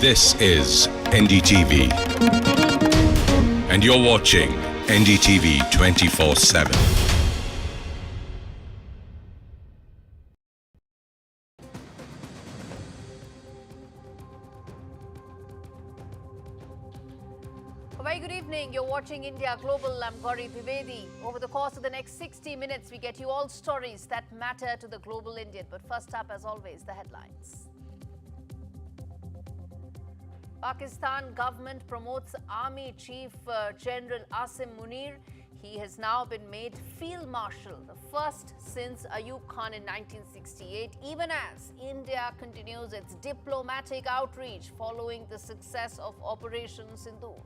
This is NDTV, and you're watching NDTV 24/7. A very good evening. You're watching India Global. I'm Gaurie, Dwivedi. Over the course of the next 60 minutes, we get you all stories that matter to the global Indian. But first up, as always, the headlines. Pakistan government promotes Army Chief General Asim Munir. He has now been made Field Marshal, the first since Ayub Khan in 1968, even as India continues its diplomatic outreach following the success of Operation Sindoor.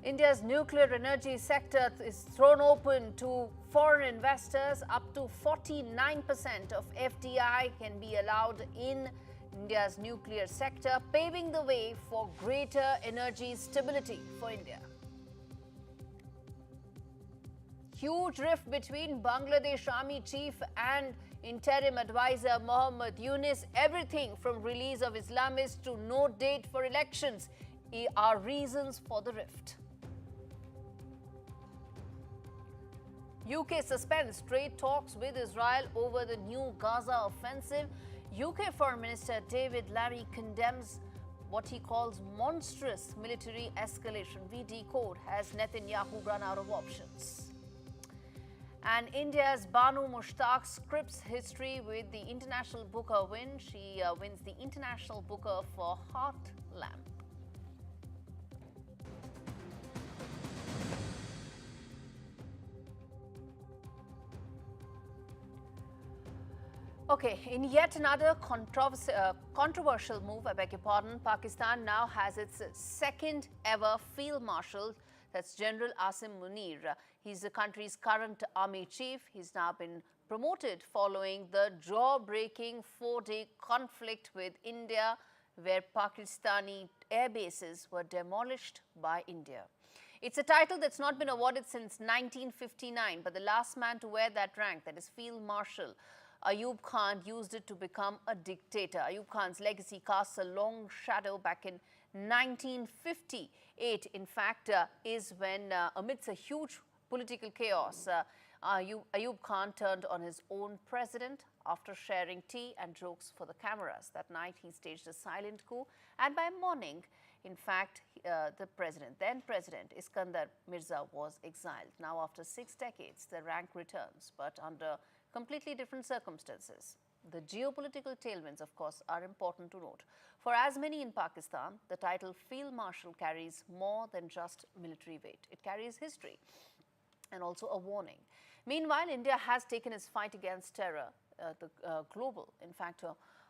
India's nuclear energy sector is thrown open to foreign investors. Up to 49% of FDI can be allowed in India's nuclear sector, paving the way for greater energy stability for India. Huge rift between Bangladesh Army Chief and interim advisor Mohammad Yunus. Everything from release of Islamists to no date for elections are reasons for the rift. UK suspends trade talks with Israel over the new Gaza offensive. UK Foreign Minister David Lammy condemns what he calls monstrous military escalation. We decode has Netanyahu run out of options. And India's Banu Mushtaq scripts history with the International Booker win. She wins the International Booker for Heart Lamp. Okay, in yet another controversial move, I beg your pardon, Pakistan now has its second ever Field Marshal, that's General Asim Munir. He's the country's current army chief. He's now been promoted following the jaw-breaking 4-day conflict with India, where Pakistani air bases were demolished by India. It's a title that's not been awarded since 1959, but the last man to wear that rank, that is Field Marshal, Ayub Khan, used it to become a dictator. Ayub Khan's legacy casts a long shadow back in 1958. In fact, is when amidst a huge political chaos, Ayub Khan turned on his own president after sharing tea and jokes for the cameras. That night, he staged a silent coup, and by morning, in fact, the then president, Iskandar Mirza, was exiled. Now, after 6 decades, the rank returns, but under completely different circumstances. The geopolitical tailwinds, of course, are important to note. For as many in Pakistan, the title Field Marshal carries more than just military weight. It carries history and also a warning. Meanwhile, India has taken its fight against terror global. In fact,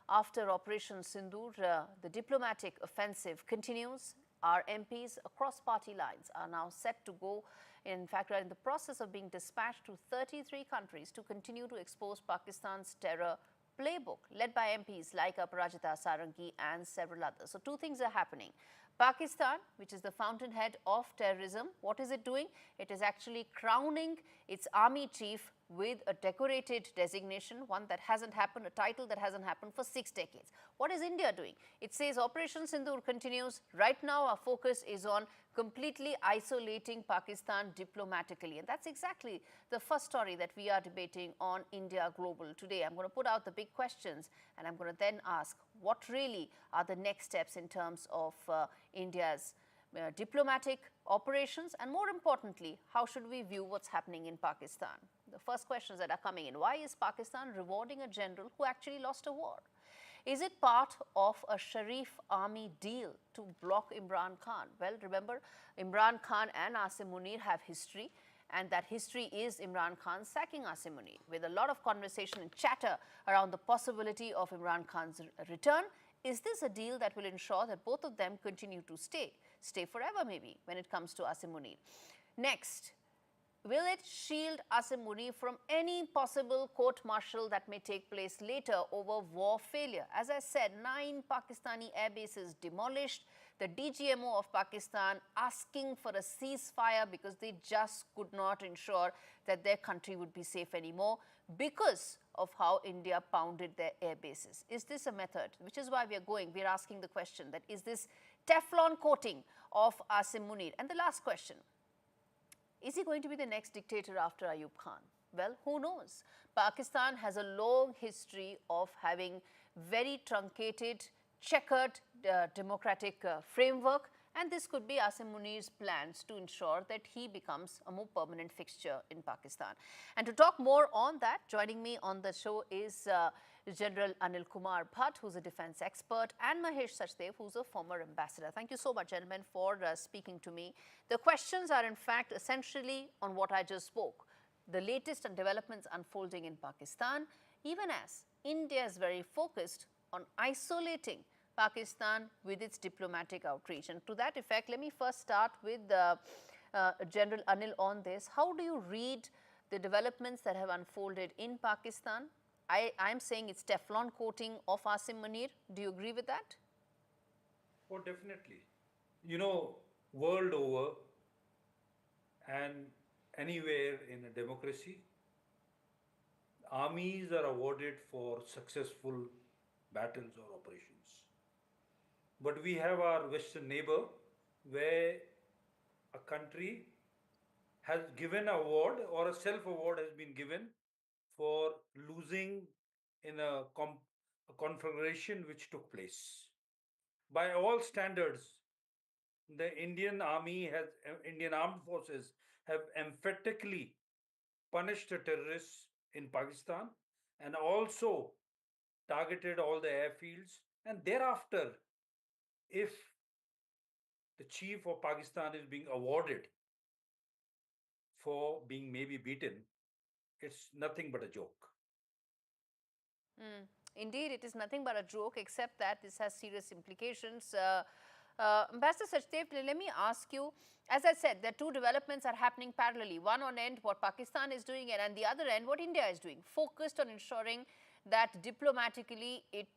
after Operation Sindoor, the diplomatic offensive continues. Our MPs across party lines are now set to go. In fact, we are in the process of being dispatched to 33 countries to continue to expose Pakistan's terror playbook, led by MPs like Aparajita Sarangi and several others. So 2 things are happening. Pakistan, which is the fountainhead of terrorism, what is it doing? It is actually crowning its army chief with a decorated designation, one that hasn't happened, a title that hasn't happened for 6 decades. What is India doing? It says Operation Sindoor continues. Right now, our focus is on completely isolating Pakistan diplomatically. And that's exactly the first story that we are debating on India Global today. I'm going to put out the big questions, and I'm going to then ask what really are the next steps in terms of India's diplomatic operations, and more importantly, how should we view what's happening in Pakistan? The first questions that are coming in: why is Pakistan rewarding a general who actually lost a war? Is it part of a Sharif army deal to block Imran Khan? Well, remember, Imran Khan and Asim Munir have history, and that history is Imran Khan sacking Asim Munir, with a lot of conversation and chatter around the possibility of Imran Khan's return. Is this a deal that will ensure that both of them continue to stay forever maybe when it comes to Asim Munir? Next, will it shield Asim Munir from any possible court-martial that may take place later over war failure? As I said, 9 Pakistani air bases demolished. The DGMO of Pakistan asking for a ceasefire because they just could not ensure that their country would be safe anymore because of how India pounded their air bases? Is this a method? Which is why we're asking the question that is this Teflon coating of Asim Munir? And the last question, is he going to be the next dictator after Ayub Khan? Well, who knows? Pakistan has a long history of having very truncated, checkered democratic framework, and this could be Asim Munir's plans to ensure that he becomes a more permanent fixture in Pakistan. And to talk more on that, joining me on the show is General Anil Kumar Bhatt, who's a defense expert, and Mahesh Sachdev, who's a former ambassador. Thank you so much, gentlemen, for speaking to me. The questions are, in fact, essentially on what I just spoke. The latest and developments unfolding in Pakistan, even as India is very focused on isolating Pakistan with its diplomatic outreach. And to that effect, let me first start with General Anil on this. How do you read the developments that have unfolded in Pakistan? I'm saying it's Teflon coating of Asim Munir. Do you agree with that? Oh, definitely. You know, world over and anywhere in a democracy, armies are awarded for successful battles or operations. But we have our Western neighbor where a country has given an award or a self-award has been given for losing in a conflagration which took place. By all standards, the Indian Indian armed forces have emphatically punished the terrorists in Pakistan and also targeted all the airfields. And thereafter, if the chief of Pakistan is being awarded for being maybe beaten, it's nothing but a joke. Indeed, it is nothing but a joke, except that this has serious implications. Ambassador Sachdev, let me ask you, as I said, the two developments are happening parallelly. One on end, what Pakistan is doing, and on the other end, what India is doing, focused on ensuring that diplomatically it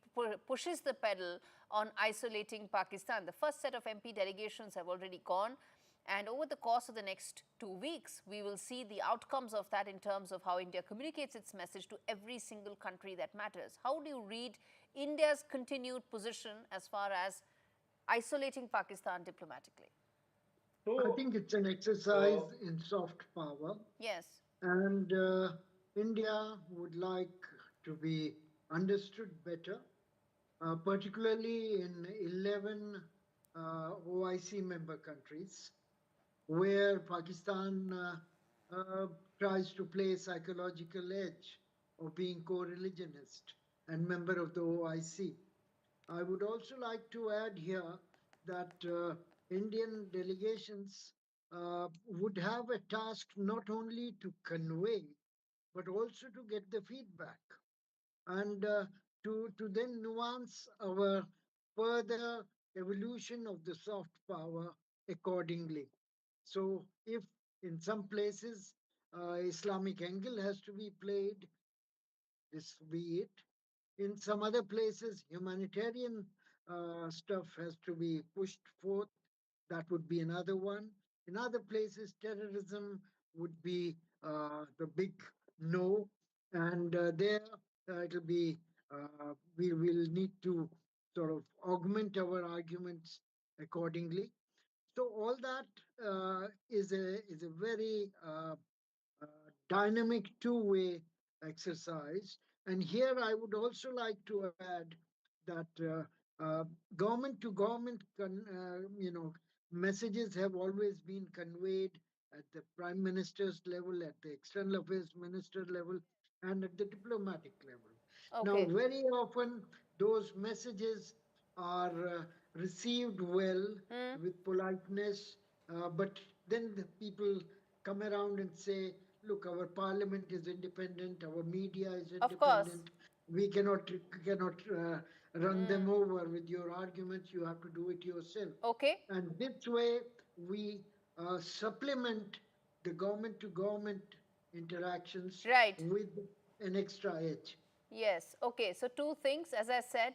pushes the pedal on isolating Pakistan. The first set of MP delegations have already gone. And over the course of the next 2 weeks, we will see the outcomes of that in terms of how India communicates its message to every single country that matters. How do you read India's continued position as far as isolating Pakistan diplomatically? So, I think it's an exercise in soft power. Yes. And India would like to be understood better, particularly in 11 OIC member countries, where Pakistan tries to play psychological edge of being co-religionist and member of the OIC. I would also like to add here that Indian delegations would have a task not only to convey, but also to get the feedback and to then nuance our further evolution of the soft power accordingly. So if in some places Islamic angle has to be played, this be it. In some other places, humanitarian stuff has to be pushed forth. That would be another one. In other places, terrorism would be the big no. And there it'll be, we will need to sort of augment our arguments accordingly. So all that is a very dynamic two-way exercise. And here I would also like to add that government to government, messages have always been conveyed at the Prime Minister's level, at the External Affairs Minister level, and at the diplomatic level. Okay. Now, very often those messages are received well with politeness, but then the people come around and say, look, our parliament is independent, our media is Of course. independent. We cannot run them over with your arguments. You have to do it yourself. Okay. And this way, we supplement the government to government interactions Right. with an extra edge. Yes. Okay. So two things. As I said,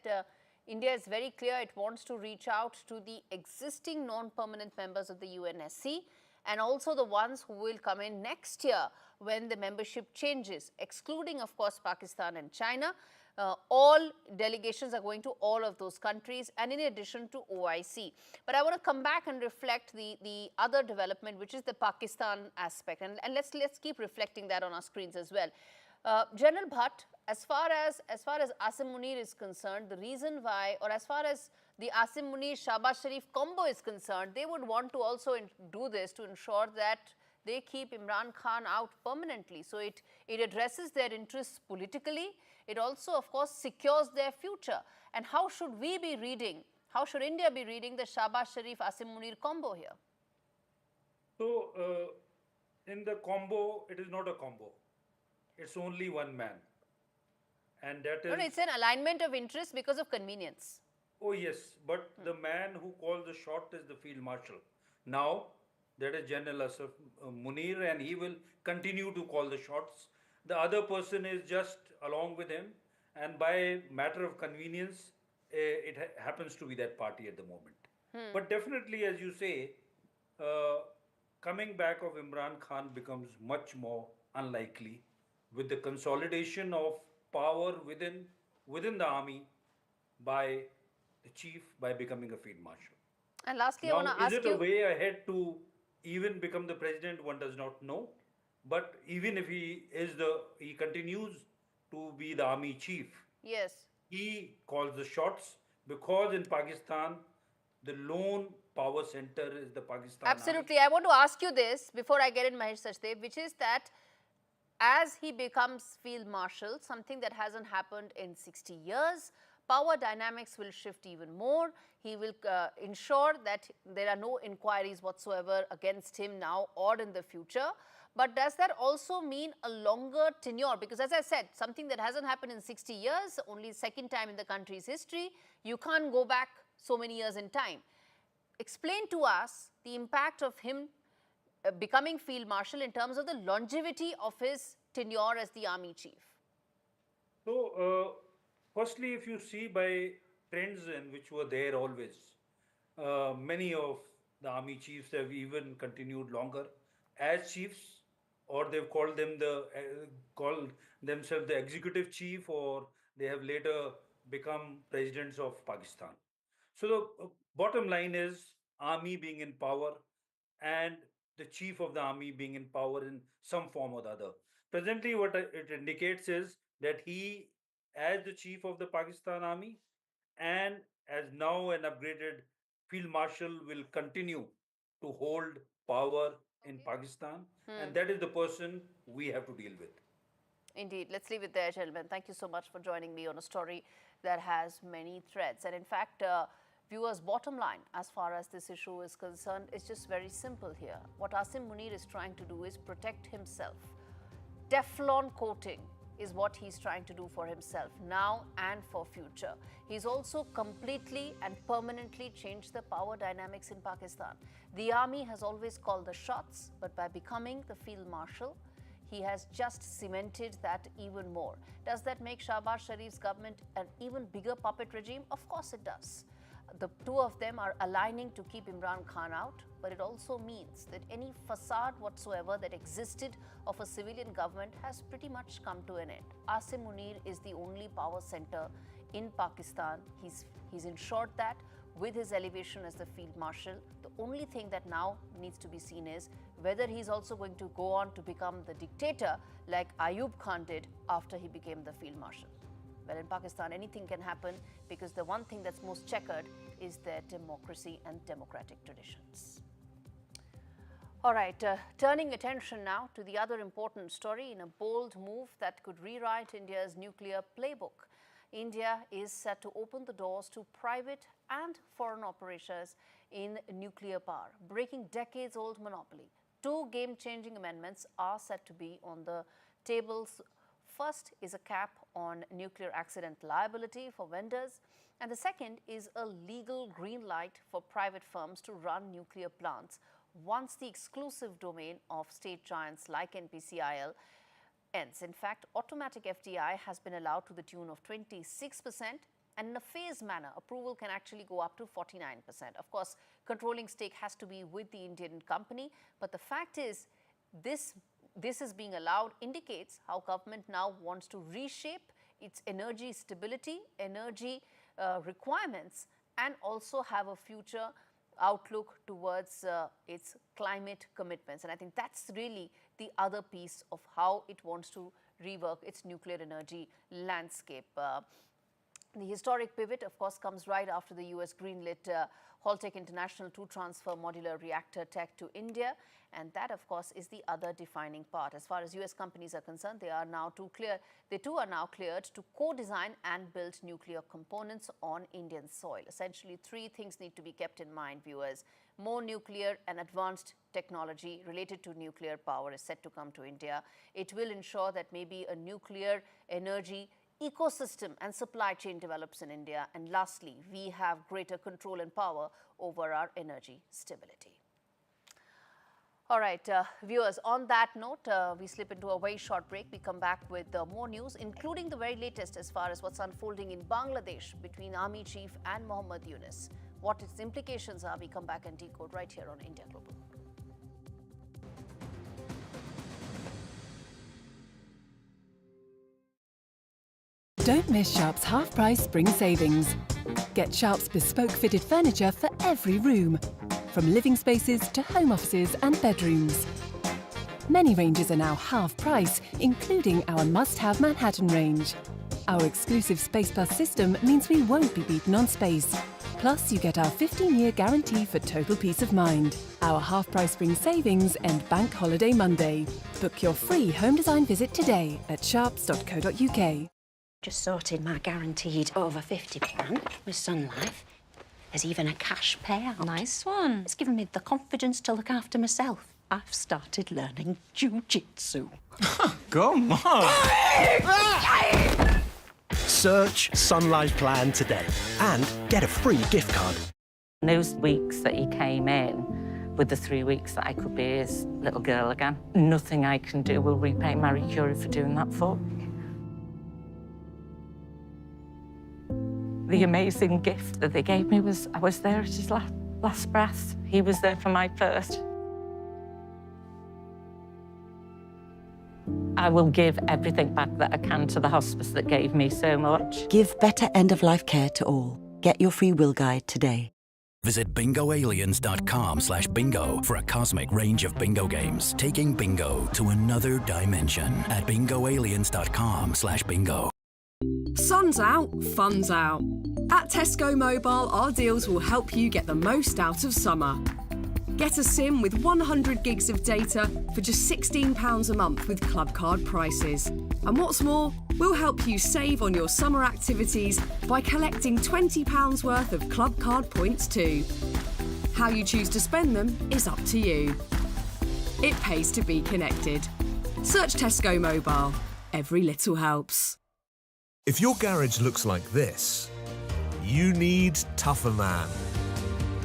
India is very clear. It wants to reach out to the existing non-permanent members of the UNSC and also the ones who will come in next year when the membership changes, excluding, of course, Pakistan and China. All delegations are going to all of those countries, and in addition to OIC. But I want to come back and reflect the other development, which is the Pakistan aspect. And let's keep reflecting that on our screens as well. General Bhatt, as far as Asim Munir is concerned, the reason why, or as far as the Asim Munir Shehbaz Sharif combo is concerned, they would want to also do this to ensure that they keep Imran Khan out permanently. So it addresses their interests politically. It also, of course, secures their future. And how should we be reading, how should India be reading the Shehbaz Sharif Asim Munir combo here? So, in the combo, it is not a combo. It's only one man. And that is... No, it's an alignment of interest because of convenience. Oh, yes. But the man who calls the shot is the Field Marshal. Now, that is General Asim Munir, and he will continue to call the shots. The other person is just along with him, and by matter of convenience, it happens to be that party at the moment. But definitely, as you say, coming back of Imran Khan becomes much more unlikely with the consolidation of power within the army by the chief by becoming a field marshal. And lastly, Now, I want to ask you... is it a way ahead to even become the president? One does not know. But even if he continues to be the army chief. Yes. He calls the shots because in Pakistan, the lone power center is the Pakistan Absolutely. Army. I want to ask you this before I get in, Mahesh Sachdev, which is that as he becomes Field Marshal, something that hasn't happened in 60 years, power dynamics will shift even more. He will ensure that there are no inquiries whatsoever against him now or in the future. But does that also mean a longer tenure? Because as I said, something that hasn't happened in 60 years, only second time in the country's history, you can't go back so many years in time. Explain to us the impact of him becoming Field Marshal in terms of the longevity of his tenure as the army chief. So, firstly, if you see by trends in which were there always, many of the army chiefs have even continued longer as chiefs, or they've called themselves the executive chief, or they have later become presidents of Pakistan. So the bottom line is army being in power and the chief of the army being in power in some form or the other. Presently, what it indicates is that he, as the chief of the Pakistan army and as now an upgraded field marshal, will continue to hold power in Pakistan, and that is the person we have to deal with. Indeed. Let's leave it there, gentlemen. Thank you so much for joining me on a story that has many threads. And in fact, viewers, bottom line, as far as this issue is concerned, is just very simple here. What Asim Munir is trying to do is protect himself. Teflon coating is what he's trying to do for himself now and for future. He's also completely and permanently changed the power dynamics in Pakistan. The army has always called the shots, but by becoming the Field Marshal, he has just cemented that even more. Does that make Shehbaz Sharif's government an even bigger puppet regime? Of course it does. The two of them are aligning to keep Imran Khan out, but it also means that any facade whatsoever that existed of a civilian government has pretty much come to an end. Asim Munir is the only power center in Pakistan. He's ensured that with his elevation as the Field Marshal. The only thing that now needs to be seen is whether he's also going to go on to become the dictator like Ayub Khan did after he became the Field Marshal. Well, in Pakistan, anything can happen because the one thing that's most checkered is their democracy and democratic traditions. All right, turning attention now to the other important story in a bold move that could rewrite India's nuclear playbook. India is set to open the doors to private and foreign operators in nuclear power, breaking decades-old monopoly. Two game-changing amendments are set to be on the tables. First is a cap on nuclear accident liability for vendors, and the second is a legal green light for private firms to run nuclear plants once the exclusive domain of state giants like NPCIL ends. In fact, automatic FDI has been allowed to the tune of 26%, and in a phased manner, approval can actually go up to 49%. Of course, controlling stake has to be with the Indian company, but the fact is, this this is being allowed indicates how government now wants to reshape its energy stability, energy requirements, and also have a future outlook towards its climate commitments. And I think that's really the other piece of how it wants to rework its nuclear energy landscape. The historic pivot, of course, comes right after the US greenlit Holtec International to transfer modular reactor tech to India. And that, of course, is the other defining part. As far as US companies are concerned, they too are now cleared to co-design and build nuclear components on Indian soil. Essentially, three things need to be kept in mind, viewers. More nuclear and advanced technology related to nuclear power is set to come to India. It will ensure that maybe a nuclear energy ecosystem and supply chain develops in India. And lastly, we have greater control and power over our energy stability. All right, viewers, on that note, we slip into a very short break. We come back with more news, including the very latest as far as what's unfolding in Bangladesh between Army Chief and Mohammad Yunus. What its implications are, we come back and decode right here on India Global. Don't miss Sharp's half-price spring savings. Get Sharp's bespoke fitted furniture for every room, from living spaces to home offices and bedrooms. Many ranges are now half price, including our must-have Manhattan range. Our exclusive Space Plus system means we won't be beaten on space. Plus, you get our 15-year guarantee for total peace of mind. Our half-price spring savings end Bank Holiday Monday. Book your free home design visit today at sharps.co.uk. Just sorted my guaranteed over 50 plan with Sun Life. There's even a cash payout. Nice one. It's given me the confidence to look after myself. I've started learning jiu-jitsu. Come on! Search Sun Life Plan today and get a free gift card. Those weeks that he came in, with the 3 weeks that I could be his little girl again, nothing I can do will repay Marie Curie for doing that for me. The amazing gift that they gave me was I was there at his last breath. He was there for my first. I will give everything back that I can to the hospice that gave me so much. Give better end-of-life care to all. Get your free will guide today. Visit bingoaliens.com/bingo for a cosmic range of bingo games, taking bingo to another dimension at bingoaliens.com/bingo. Sun's out, fun's out. At Tesco Mobile, our deals will help you get the most out of summer. Get a SIM with 100 gigs of data for just £16 a month with club card prices. And what's more, we'll help you save on your summer activities by collecting £20 worth of club card points too. How you choose to spend them is up to you. It pays to be connected. Search Tesco Mobile. Every little helps. If your garage looks like this, you need Tougher Man.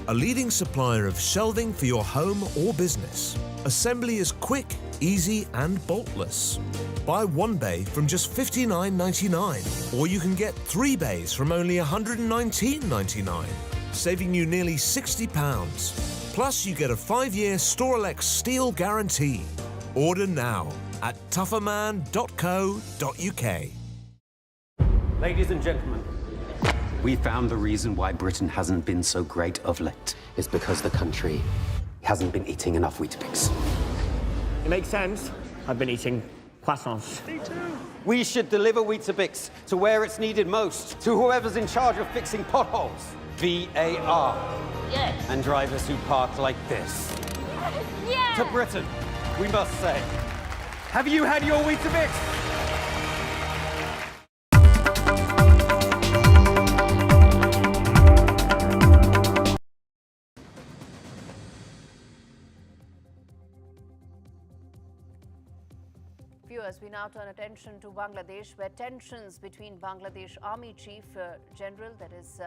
A leading supplier of shelving for your home or business. Assembly is quick, easy and boltless. Buy one bay from just $59.99, or you can get 3 bays from only $119.99, saving you nearly £60. Plus, you get a 5-year Storelex steel guarantee. Order now at tougherman.co.uk. Ladies and gentlemen, we found the reason why Britain hasn't been so great of late. It's because the country hasn't been eating enough Weetabix. It makes sense. I've been eating croissants. Me too. We should deliver Weetabix to where it's needed most, to whoever's in charge of fixing potholes. VAR. Yes. And drivers who park like this. Yeah. To Britain, we must say, have you had your Weetabix? We now turn attention to Bangladesh, where tensions between Bangladesh Army Chief General, that is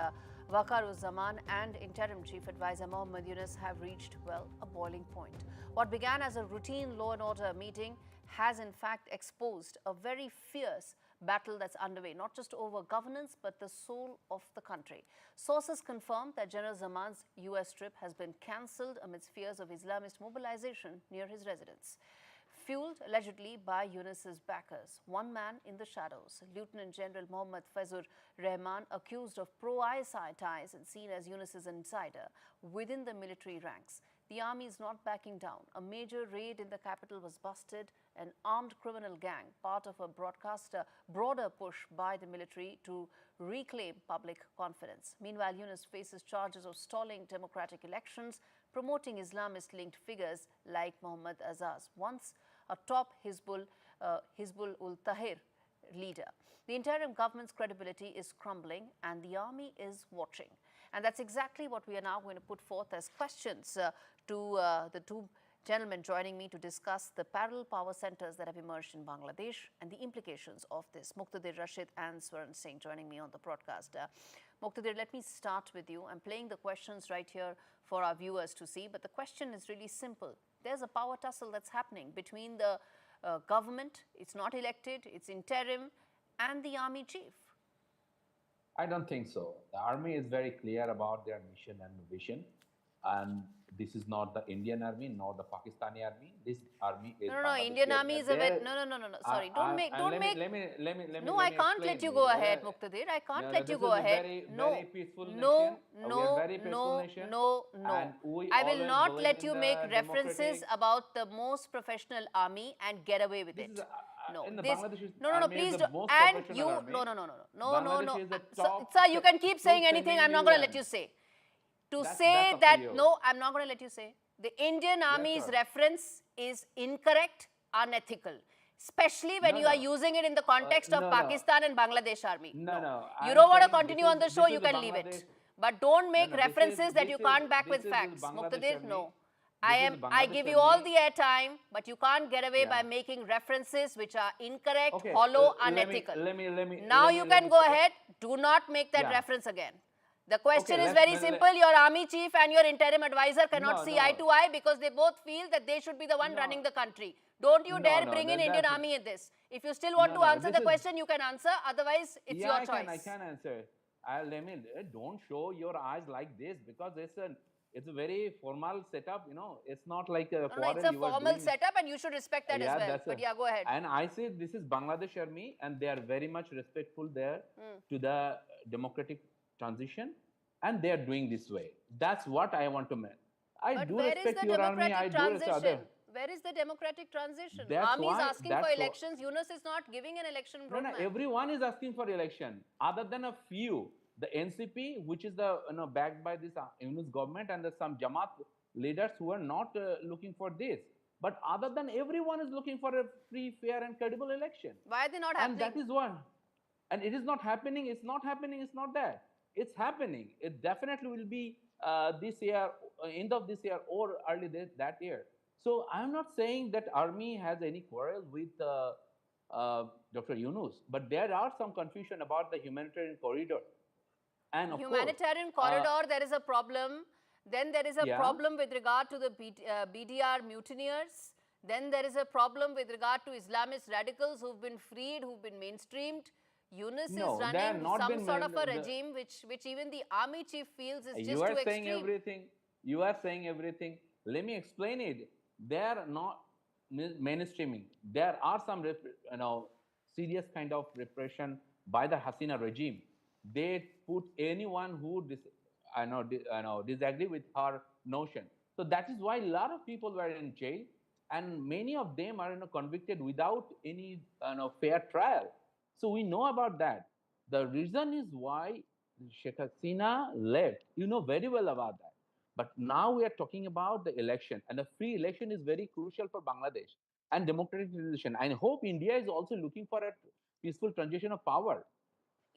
Waqaruzzaman, and Interim Chief Advisor Mohammad Yunus have reached, well, a boiling point. What began as a routine law and order meeting has in fact exposed a very fierce battle that's underway, not just over governance, but the soul of the country. Sources confirm that General Zaman's US trip has been cancelled amidst fears of Islamist mobilization near his residence. fueled allegedly by Yunus's backers. One man in the shadows, Lieutenant General Mohammad Fazur Rahman, accused of pro-ISI ties and seen as Yunus's insider within the military ranks. The army is not backing down. A major raid in the capital was busted. An armed criminal gang, part of a broader push by the military to reclaim public confidence. Meanwhile, Yunus faces charges of stalling democratic elections, promoting Islamist-linked figures like Mohammad Azaz, once a top Hizbul-ul-Tahrir leader. The interim government's credibility is crumbling and the army is watching. And that's exactly what we are now going to put forth as questions to the two gentlemen joining me to discuss the parallel power centers that have emerged in Bangladesh and the implications of this. Muqtadir Rashid and Swaran Singh joining me on the broadcast. Muqtadir, let me start with you. I'm playing the questions right here for our viewers to see, but the question is really simple. There's a power tussle that's happening between the government, it's not elected, it's interim, and the army chief. I don't think so. The army is very clear about their mission and vision. And this is not the Indian army, nor the Pakistani army. This army is no, Indian army is a very, no. Sorry, don't make. No, I can't let you go ahead, Muqtadir. I can't let you go ahead. No, I will not let you make references about the most professional army and get away with it. No, please don't. And you, no. Sir, you can keep saying anything. I'm not going to let you say. To say that, no, I'm not going to let you say. The Indian Army's reference is incorrect, unethical, especially when you are using it in the context of Pakistan and Bangladesh Army. You don't want to continue on the show, you can leave it. But don't make references that you can't back with facts. Muqtadir, no. I give you all the airtime, but you can't get away by making references which are incorrect, hollow, unethical. Now you can go ahead. Do not make that reference again. The question is very simple. Your army chief and your interim advisor cannot see eye to eye because they both feel that they should be the one running the country. Don't you dare bring in Indian army in this. If you still want to answer the question, you can answer. Otherwise, it's your choice. I can answer. Don't show your eyes like this because it's a very formal setup. It's not like a quarrel. It's a formal setup, and you should respect that as well. But go ahead. And I say this is Bangladesh army, and they are very much respectful there to the democratic transition, and they are doing this way. That's what I want to make. I do respect your army. I do respect other. Where is the democratic transition? Army is asking for elections. Yunus is not giving an election roadmap. No, everyone is asking for election, other than a few. The NCP, which is the backed by this Yunus government, and some Jamaat leaders who are not looking for this. But other than everyone is looking for a free, fair, and credible election. Why are they not happening? And that is one. And it is not happening. It's not happening. It's not that. It's happening. It definitely will be this year, end of this year or early that year. So I'm not saying that army has any quarrel with Dr. Yunus, but there are some confusion about the humanitarian corridor. And of humanitarian corridor, there is a problem. Then there is a problem with regard to the BDR mutineers. Then there is a problem with regard to Islamist radicals who've been freed, who've been mainstreamed. Yunus is running some sort of a regime which even the army chief feels is just too extreme. You are saying everything. Let me explain it. They are not mainstreaming. There are some serious kind of repression by the Hasina regime. They put anyone who disagree with her notion. So that is why a lot of people were in jail, and many of them are convicted without any fair trial. So we know about that. The reason is why Sheikh Hasina left. You know very well about that. But now we are talking about the election, and a free election is very crucial for Bangladesh and democratic transition. I hope India is also looking for a peaceful transition of power.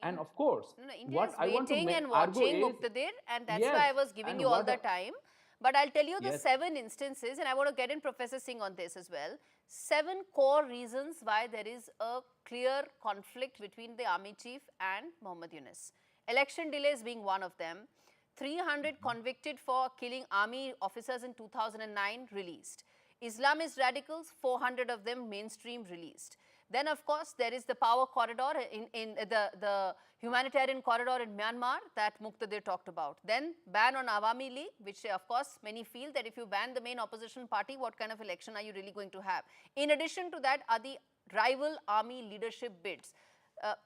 And of course, India is waiting and watching, Muqtadir, and that's why I was giving you all the time. But I'll tell you the 7 instances, and I want to get in Professor Singh on this as well. 7 core reasons why there is a clear conflict between the army chief and Mohammad Yunus. Election delays being one of them. 300 convicted for killing army officers in 2009 released. Islamist radicals, 400 of them mainstream released. Then, of course, there is the power corridor in the humanitarian corridor in Myanmar that Muqtadir talked about. Then ban on Awami League, which of course many feel that if you ban the main opposition party, what kind of election are you really going to have? In addition to that are the rival army leadership bids.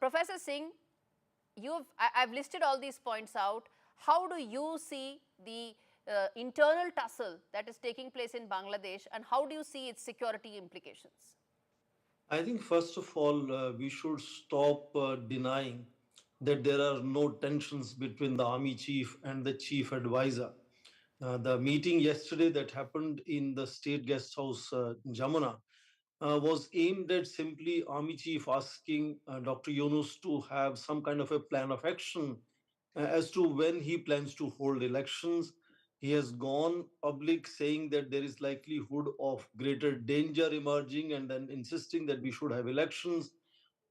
Professor Singh, I've listed all these points out. How do you see the internal tussle that is taking place in Bangladesh, and how do you see its security implications? I think first of all, we should stop denying that there are no tensions between the army chief and the chief advisor. The meeting yesterday that happened in the state guest house, Jamuna, was aimed at simply army chief asking Dr. Yunus to have some kind of a plan of action as to when he plans to hold elections. He has gone public saying that there is likelihood of greater danger emerging and then insisting that we should have elections.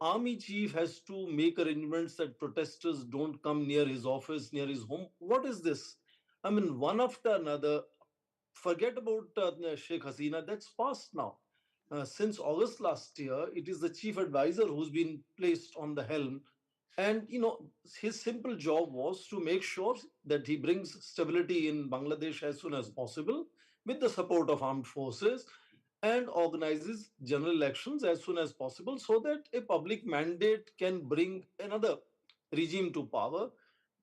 Army chief has to make arrangements that protesters don't come near his office, near his home. What is this? I mean, one after another. Forget about Sheikh Hasina, that's past now. Since August last year, it is the chief advisor who's been placed on the helm. And, his simple job was to make sure that he brings stability in Bangladesh as soon as possible with the support of armed forces and organizes general elections as soon as possible so that a public mandate can bring another regime to power.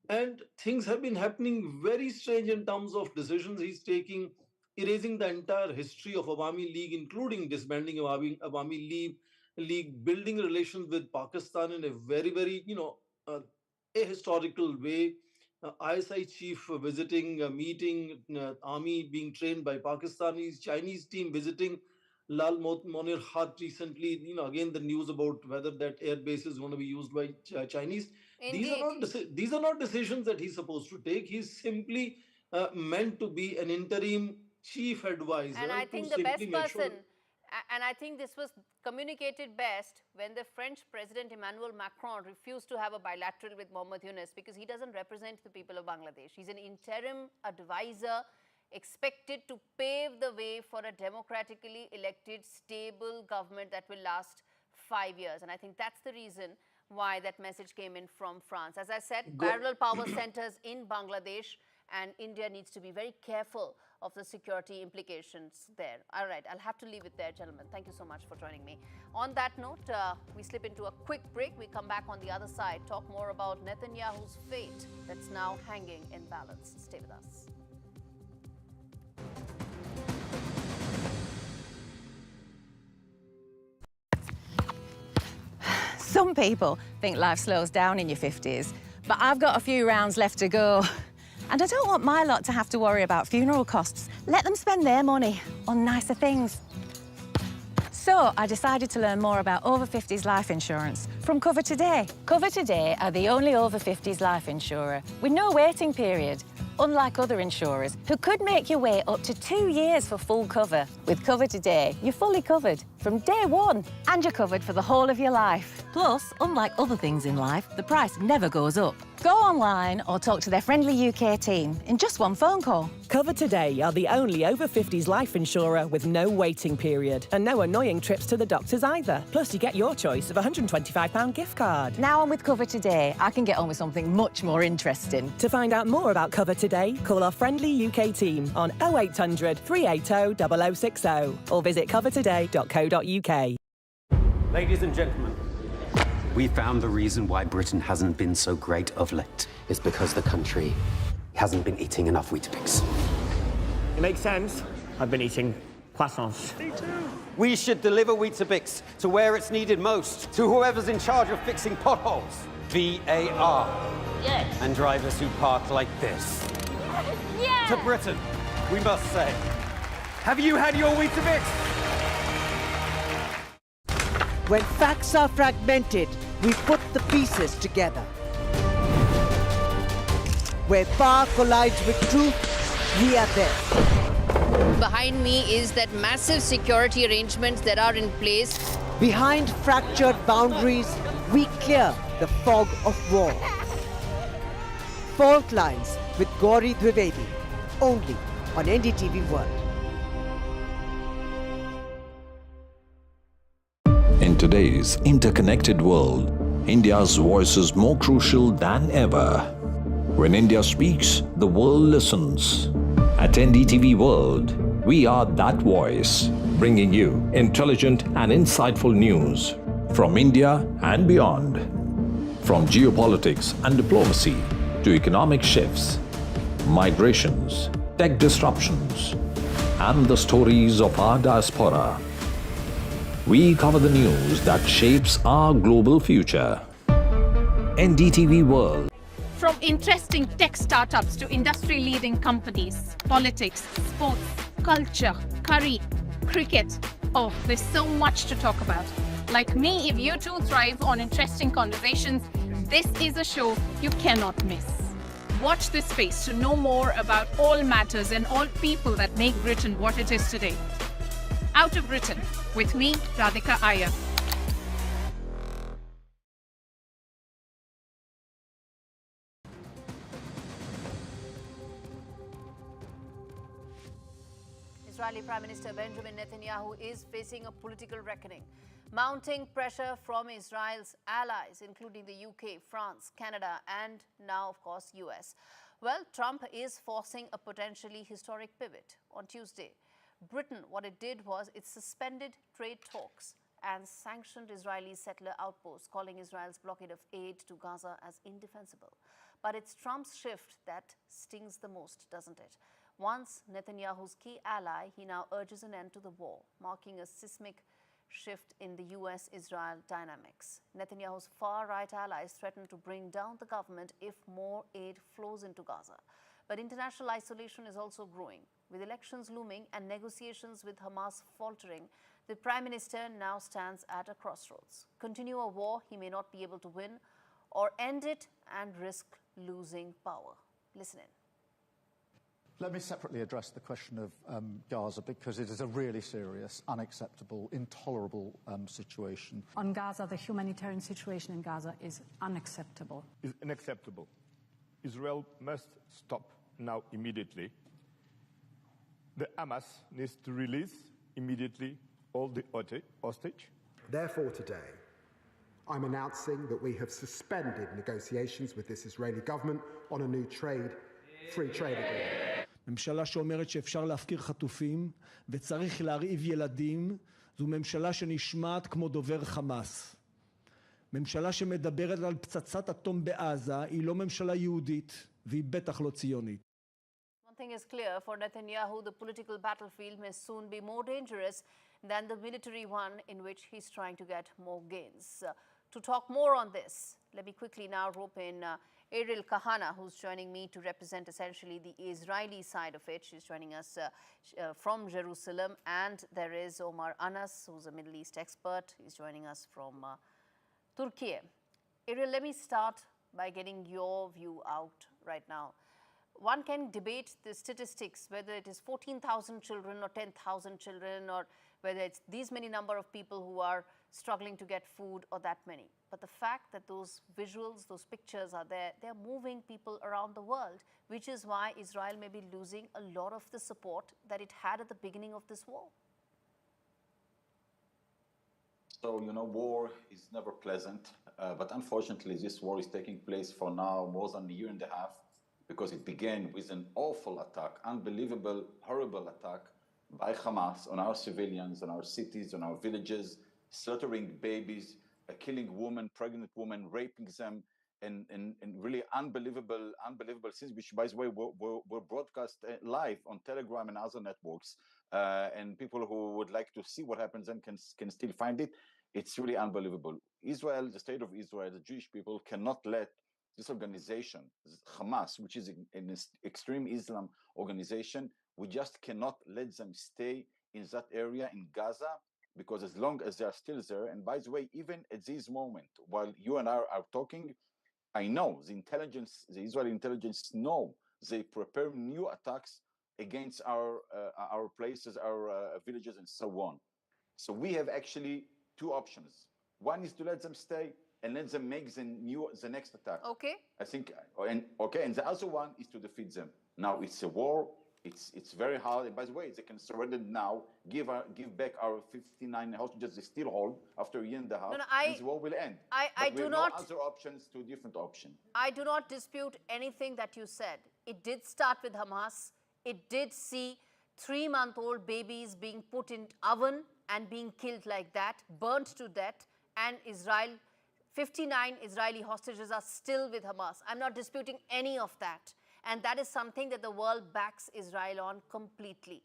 And things have been happening very strange in terms of decisions he's taking, erasing the entire history of Awami League, including disbanding Awami League, building relations with Pakistan in a very, very, ahistorical way. ISI chief visiting, meeting, army being trained by Pakistanis, Chinese team visiting Lal Monir Khat recently. Again, the news about whether that airbase is going to be used by Chinese. These are not decisions that he's supposed to take. He's simply meant to be an interim chief advisor. And I think the best person, and I think this was communicated best when the French President Emmanuel Macron refused to have a bilateral with Mohammad Yunus because he doesn't represent the people of Bangladesh. He's an interim advisor expected to pave the way for a democratically elected, stable government that will last 5 years. And I think that's the reason why that message came in from France. As I said, parallel power centers in Bangladesh, and India needs to be very careful of the security implications there. All right, I'll have to leave it there, gentlemen. Thank you so much for joining me. On that note, we slip into a quick break. We come back on the other side, talk more about Netanyahu's fate that's now hanging in balance. Stay with us. Some people think life slows down in your 50s, but I've got a few rounds left to go. And I don't want my lot to have to worry about funeral costs. Let them spend their money on nicer things. So I decided to learn more about over 50s life insurance from Cover Today. Cover Today are the only over 50s life insurer with no waiting period, unlike other insurers who could make you wait up to 2 years for full cover. With Cover Today, you're fully covered from day one, and you're covered for the whole of your life. Plus, unlike other things in life, the price never goes up. Go online or talk to their friendly UK team in just one phone call. Cover Today are the only over 50s life insurer with no waiting period and no annoying trips to the doctors either. Plus, you get your choice of a £125 gift card. Now I'm with Cover Today, I can get on with something much more interesting. To find out more about Cover Today, call our friendly UK team on 0800 380 0060 or visit covertoday.co.uk. Ladies and gentlemen, we found the reason why Britain hasn't been so great of late. It's because the country hasn't been eating enough Weetabix. It makes sense. I've been eating croissants. Me too. We should deliver Weetabix to where it's needed most, to whoever's in charge of fixing potholes. VAR. Yes. And drivers who park like this. Yeah. To Britain, we must say, have you had your Weetabix? When facts are fragmented, we put the pieces together. Where power collides with truth, we are there. Behind me is that massive security arrangements that are in place. Behind fractured boundaries, we clear the fog of war. Fault Lines with Gaurie Dwivedi, only on NDTV World. In today's interconnected world, India's voice is more crucial than ever. When India speaks, the world listens. At NDTV World, we are that voice, bringing you intelligent and insightful news from India and beyond. From geopolitics and diplomacy to economic shifts, migrations, tech disruptions, and the stories of our diaspora. We cover the news that shapes our global future. NDTV World. From interesting tech startups to industry-leading companies, politics, sports, culture, curry, cricket. Oh, there's so much to talk about. Like me, if you too thrive on interesting conversations, this is a show you cannot miss. Watch this space to know more about all matters and all people that make Britain what it is today. Out of Britain, with me, Radhika Iyer. Israeli Prime Minister Benjamin Netanyahu is facing a political reckoning. Mounting pressure from Israel's allies, including the UK, France, Canada, and now, of course, US. Well, Trump is forcing a potentially historic pivot. On Tuesday, Britain, what it did was it suspended trade talks and sanctioned Israeli settler outposts, calling Israel's blockade of aid to Gaza as indefensible. But it's Trump's shift that stings the most, doesn't it? Once Netanyahu's key ally, he now urges an end to the war, marking a seismic shift in the US-Israel dynamics. Netanyahu's far-right allies threaten to bring down the government if more aid flows into Gaza. But international isolation is also growing. With elections looming and negotiations with Hamas faltering, the Prime Minister now stands at a crossroads. Continue a war he may not be able to win, or end it and risk losing power. Listen in. Let me separately address the question of Gaza, because it is a really serious, unacceptable, intolerable situation. On Gaza, the humanitarian situation in Gaza is unacceptable. Is unacceptable. Israel must stop now immediately. The Hamas needs to release immediately all the hostage. Therefore, today, I'm announcing that we have suspended negotiations with this Israeli government on a new free trade agreement. ממשלה שאומרת שאפשר להפקיר חטופים וצריך להרעיב ילדים, זו ממשלה שנשמעת כמו דובר חמאס. ממשלה שמדברת על פצצת אטום בעזה היא לא ממשלה יהודית והיא בטח לא ציונית. One thing is clear, for Netanyahu, the political battlefield may soon be more dangerous than the military one in which he's trying to get more gains. To talk more on this, let me quickly now rope in Ariel Kahana, who's joining me to represent essentially the Israeli side of it. She's joining us from Jerusalem. And there is Omar Anas, who's a Middle East expert. He's joining us from Turkey. Ariel, let me start by getting your view out right now. One can debate the statistics, whether it is 14,000 children or 10,000 children, or whether it's these many number of people who are struggling to get food or that many. But the fact that those visuals, those pictures are there, they're moving people around the world, which is why Israel may be losing a lot of the support that it had at the beginning of this war. So, war is never pleasant, but unfortunately this war is taking place for now more than a year and a half, because it began with an awful attack, unbelievable, horrible attack by Hamas on our civilians, on our cities, on our villages, slaughtering babies, killing women, pregnant women, raping them, and really unbelievable scenes, which, by the way, were broadcast live on Telegram and other networks. And people who would like to see what happens then can still find it. It's really unbelievable. Israel, the state of Israel, the Jewish people cannot let this organization, Hamas, which is an extreme Islam organization, we just cannot let them stay in that area in Gaza, because as long as they are still there, and by the way, even at this moment, while you and I are talking, I know the Israeli intelligence know they prepare new attacks against our places, our villages, and so on. So we have actually two options. One is to let them stay and let them make the next attack. Okay. I think, and the other one is to defeat them. Now it's a war. It's very hard. By the way, they can surrender now, give back our 59 hostages they still hold after a year and a half, and the war will end. I do we have not. no other options to a different option. I do not dispute anything that you said. It did start with Hamas. It did see 3-month-old babies being put in oven and being killed like that, burnt to death, and 59 Israeli hostages are still with Hamas. I'm not disputing any of that. And that is something that the world backs Israel on completely.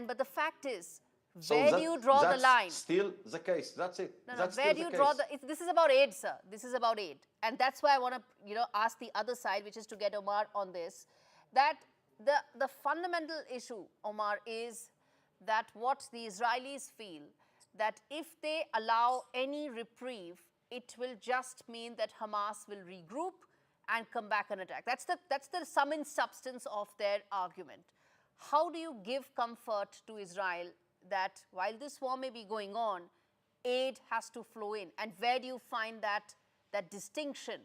But the fact is, where do you draw the line? That's still the case. That's it. No, where do you draw the... This is about aid, sir. This is about aid. And that's why I want to, ask the other side, which is to get Omar on this, that the fundamental issue, Omar, is that what the Israelis feel, that if they allow any reprieve, it will just mean that Hamas will regroup and come back and attack. That's the sum and substance of their argument. How do you give comfort to Israel that while this war may be going on, aid has to flow in? And where do you find that distinction?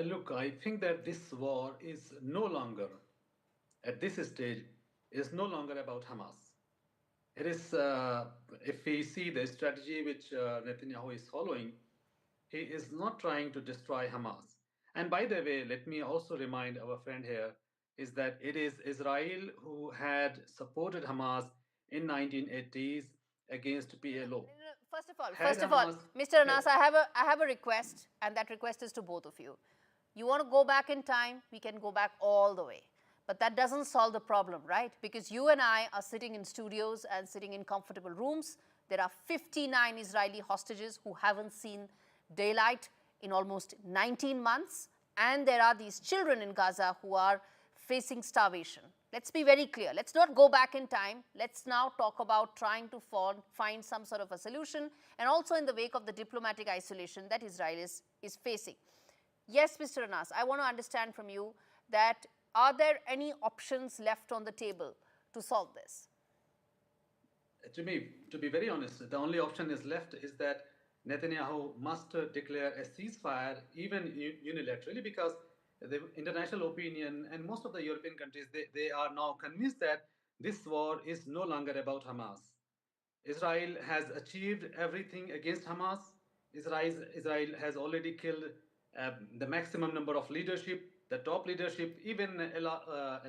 Look, I think that this war is no longer, at this stage, is no longer about Hamas. It is, if we see the strategy which Netanyahu is following, he is not trying to destroy Hamas. And by the way, let me also remind our friend here, is that it is Israel who had supported Hamas in 1980s against PLO. First of all, Mr. Anas, I have a request, and that request is to both of you. You want to go back in time, we can go back all the way. But that doesn't solve the problem, right? Because you and I are sitting in studios and sitting in comfortable rooms. There are 59 Israeli hostages who haven't seen daylight in almost 19 months. And there are these children in Gaza who are facing starvation. Let's be very clear. Let's not go back in time. Let's now talk about trying to find some sort of a solution, and also in the wake of the diplomatic isolation that Israel is facing. Yes, Mr. Anas, I want to understand from you that are there any options left on the table to solve this? To be very honest, the only option is left is that Netanyahu must declare a ceasefire, even unilaterally, because the international opinion and most of the European countries, they are now convinced that this war is no longer about Hamas. Israel has achieved everything against Hamas. Israel has already killed the maximum number of leadership, the top leadership, even a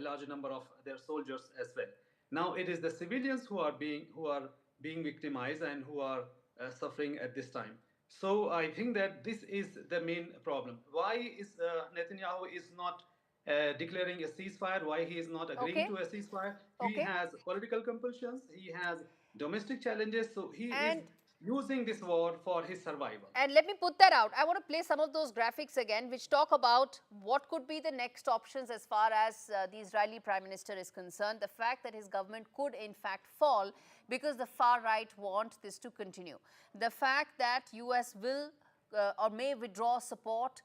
large number of their soldiers as well. Now it is the civilians who are being victimized and who are suffering at this time. So I think that this is the main problem. Why is Netanyahu is not declaring a ceasefire? Why he is not agreeing to a ceasefire? He has political compulsions. He has domestic challenges. So he is using this war for his survival. And let me put that out. I want to play some of those graphics again, which talk about what could be the next options as far as the Israeli Prime Minister is concerned. The fact that his government could in fact fall because the far right want this to continue. The fact that US will or may withdraw support,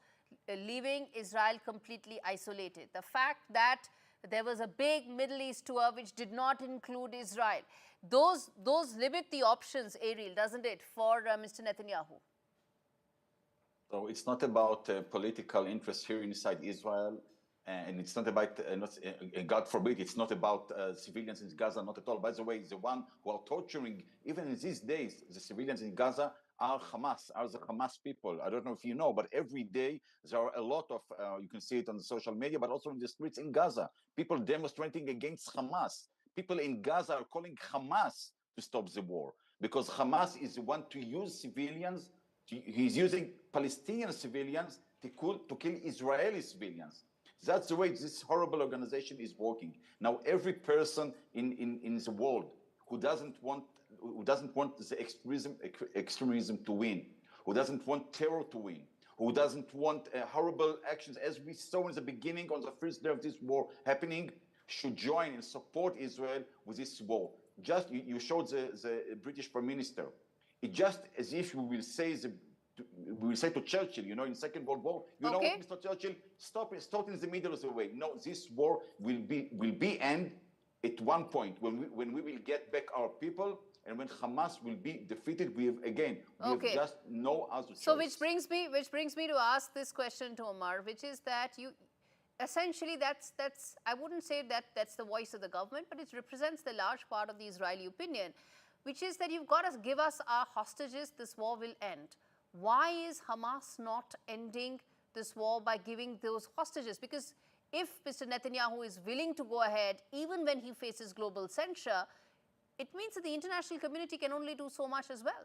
leaving Israel completely isolated. The fact that there was a big Middle East tour which did not include Israel. Those limit the options, Ariel, doesn't it, for Mr. Netanyahu? So it's not about political interest here inside Israel, and it's not about, God forbid, it's not about civilians in Gaza, not at all. By the way, the one who are torturing, even in these days, the civilians in Gaza are Hamas, are the Hamas people. I don't know if you know, but every day there are a lot of, you can see it on the social media, but also in the streets in Gaza, people demonstrating against Hamas. People in Gaza are calling Hamas to stop the war because Hamas is the one to use civilians. He's using Palestinian civilians to kill Israeli civilians. That's the way this horrible organization is working. Now, every person in the world who doesn't want the extremism to win, who doesn't want terror to win, who doesn't want horrible actions, as we saw in the beginning on the first day of this war happening, should join and support Israel with this war. Just you showed the British Prime Minister. It's just as if we will say to Churchill, you know, in Second World War, you know what, Mr. Churchill, stop in the middle of the way. No, this war will be end at one point when we will get back our people and when Hamas will be defeated. We have just no other choice. So which brings me to ask this question to Omar, which is that essentially that's I wouldn't say that that's the voice of the government, but it represents the large part of the Israeli opinion, which is that you've got to give us our hostages, this war will end. Why is Hamas not ending this war by giving those hostages? Because if Mr. Netanyahu is willing to go ahead, even when he faces global censure, it means that the international community can only do so much as well.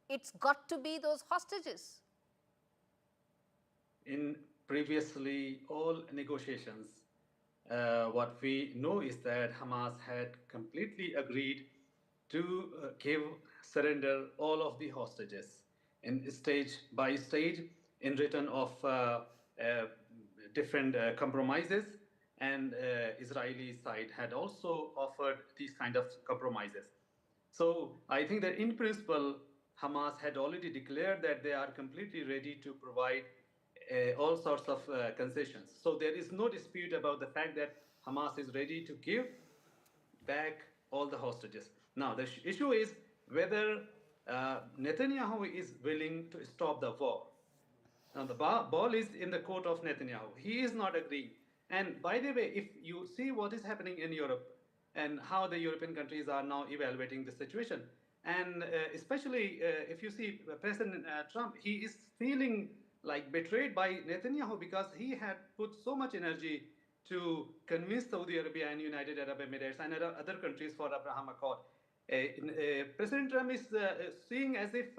It's got to be those hostages. In previously all negotiations, what we know is that Hamas had completely agreed to surrender all of the hostages in stage by stage in return of different compromises, and Israeli side had also offered these kind of compromises. So I think that in principle, Hamas had already declared that they are completely ready to provide all sorts of concessions. So there is no dispute about the fact that Hamas is ready to give back all the hostages. Now the issue is whether Netanyahu is willing to stop the war. Now the ball is in the court of Netanyahu. He is not agreeing. And by the way, if you see what is happening in Europe and how the European countries are now evaluating the situation, and especially if you see President Trump, he is feeling like betrayed by Netanyahu because he had put so much energy to convince Saudi Arabia and United Arab Emirates and other countries for Abraham Accord. President Trump is seeing as if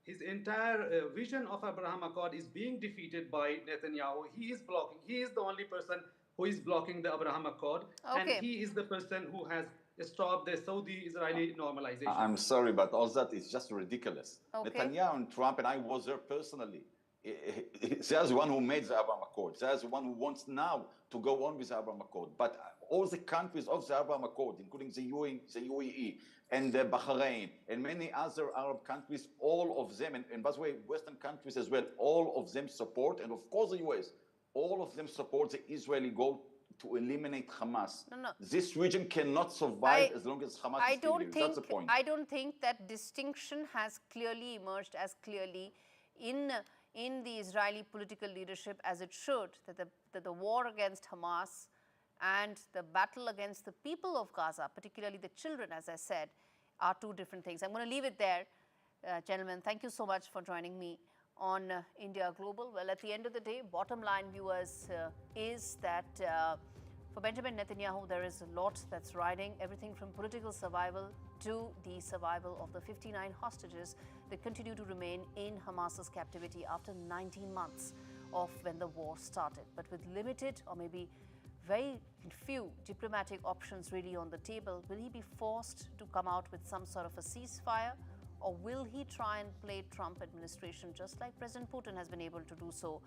his entire vision of Abraham Accord is being defeated by Netanyahu. He is blocking. He is the only person who is blocking the Abraham Accord, and he is the person who has stopped the Saudi-Israeli normalization. I'm sorry, but all that is just ridiculous. Netanyahu and Trump, and I was there personally. There's the one who made the Abraham Accord. There's the one who wants now to go on with the Abraham Accord. But all the countries of the Abraham Accord, including the UAE and Bahrain and many other Arab countries, all of them, and by the way, Western countries as well, all of them support, and of course the US, all of them support the Israeli goal to eliminate Hamas. No. This region cannot survive as long as Hamas is still here. That's the point. I don't think that distinction has clearly emerged as clearly in the Israeli political leadership as it should, that the war against Hamas and the battle against the people of Gaza, particularly the children, as I said, are two different things. I'm going to leave it there. Gentlemen, thank you so much for joining me on India Global. Well, at the end of the day, bottom line, viewers, is that for Benjamin Netanyahu, there is a lot that's riding, everything from political survival to the survival of the 59 hostages that continue to remain in Hamas's captivity after 19 months of when the war started. But with limited or maybe very few diplomatic options really on the table, will he be forced to come out with some sort of a ceasefire, or will he try and play Trump administration just like President Putin has been able to do so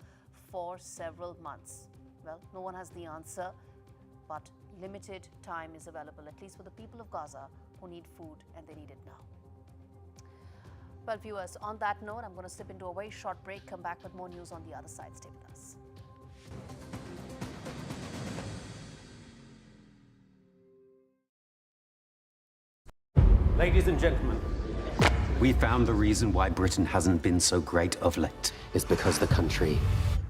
for several months? Well, no one has the answer, but limited time is available, at least for the people of Gaza who need food, and they need it now. Well, viewers, on that note, I'm going to slip into a very short break, come back with more news on the other side. Stay with us. Ladies and gentlemen, we found the reason why Britain hasn't been so great of late is because the country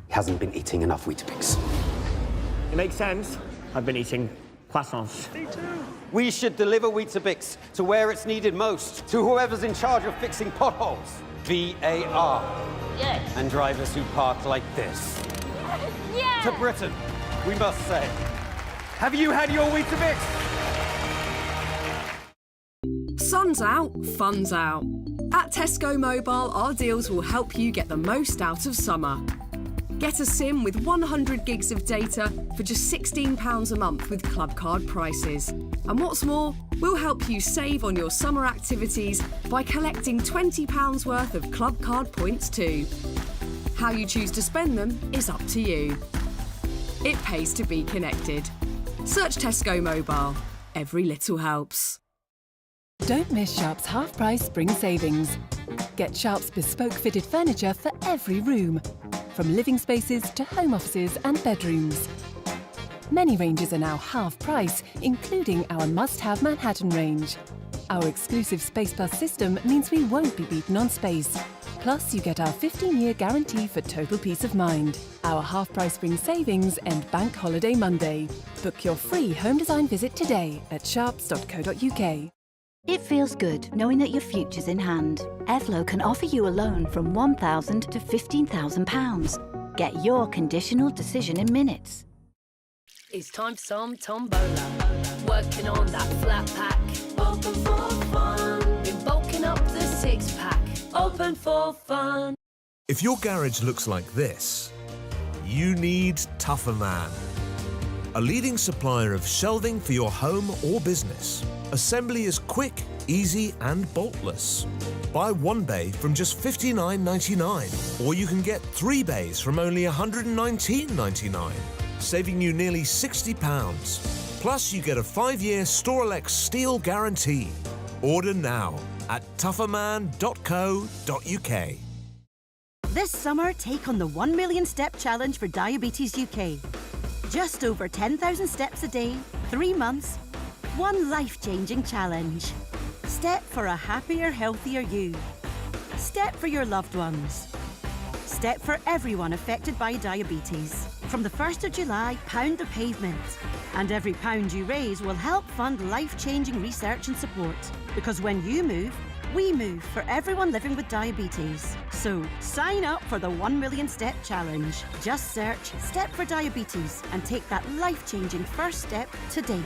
hasn't been eating enough Weetabix. It makes sense. I've been eating croissants. Me too. We should deliver Weetabix to where it's needed most, to whoever's in charge of fixing potholes. VAR. Yes. And drivers who park like this. Yes. To Britain, we must say, have you had your Weetabix? Sun's out, fun's out. At Tesco Mobile, our deals will help you get the most out of summer. Get a SIM with 100 gigs of data for just £16 a month with Club Card prices. And what's more, we'll help you save on your summer activities by collecting £20 worth of Club Card points too. How you choose to spend them is up to you. It pays to be connected. Search Tesco Mobile. Every little helps. Don't miss Sharp's half-price spring savings. Get Sharp's bespoke fitted furniture for every room, from living spaces to home offices and bedrooms. Many ranges are now half price, including our must-have Manhattan range. Our exclusive Space Plus system means we won't be beaten on space. Plus, you get our 15-year guarantee for total peace of mind. Our half-price spring savings end Bank Holiday Monday. Book your free home design visit today at sharps.co.uk. It feels good knowing that your future's in hand. Evlo can offer you a loan from £1,000 to £15,000. Get your conditional decision in minutes. It's time for some tombola. Working on that flat pack. Open for fun. Been bulking up the six-pack. Open for fun. If your garage looks like this, you need Tougher Man. A leading supplier of shelving for your home or business. Assembly is quick, easy and boltless. Buy one bay from just $59.99, or you can get 3 bays from only $119.99, saving you nearly £60. Plus, you get a 5-year Storelex steel guarantee. Order now at tougherman.co.uk. This summer, take on the 1 Million Step Challenge for Diabetes UK. Just over 10,000 steps a day, 3 months, one life-changing challenge. Step for a happier, healthier you. Step for your loved ones. Step for everyone affected by diabetes. From the 1st of July, pound the pavement. And every pound you raise will help fund life-changing research and support. Because when you move, we move for everyone living with diabetes. So sign up for the 1 Million Step Challenge. Just search Step for Diabetes and take that life-changing first step today.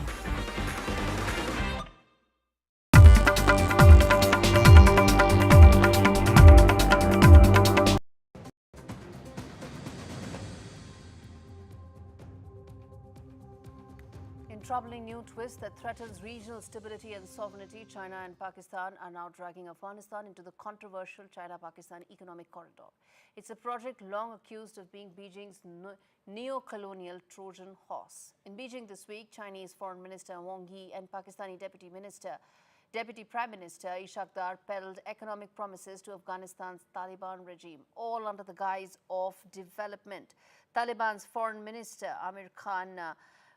Troubling new twist that threatens regional stability and sovereignty, China and Pakistan are now dragging Afghanistan into the controversial China-Pakistan Economic Corridor. It's a project long accused of being Beijing's neo-colonial Trojan horse. In Beijing this week, Chinese Foreign Minister Wang Yi and Pakistani Deputy Prime Minister Ishaq Dar peddled economic promises to Afghanistan's Taliban regime, all under the guise of development. Taliban's Foreign Minister Amir Khan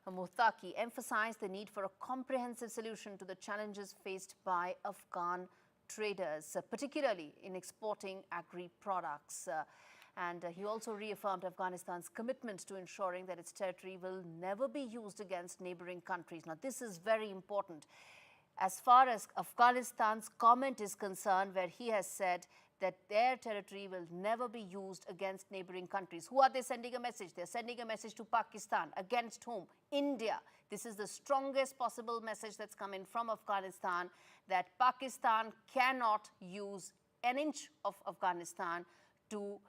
Muttaqi emphasized the need for a comprehensive solution to the challenges faced by Afghan traders, particularly in exporting agri-products. And he also reaffirmed Afghanistan's commitment to ensuring that its territory will never be used against neighboring countries. Now, this is very important. As far as Afghanistan's comment is concerned, where he has said that their territory will never be used against neighboring countries. Who are they sending a message? They're sending a message to Pakistan. Against whom? India. This is the strongest possible message that's coming from Afghanistan, that Pakistan cannot use an inch of Afghanistan to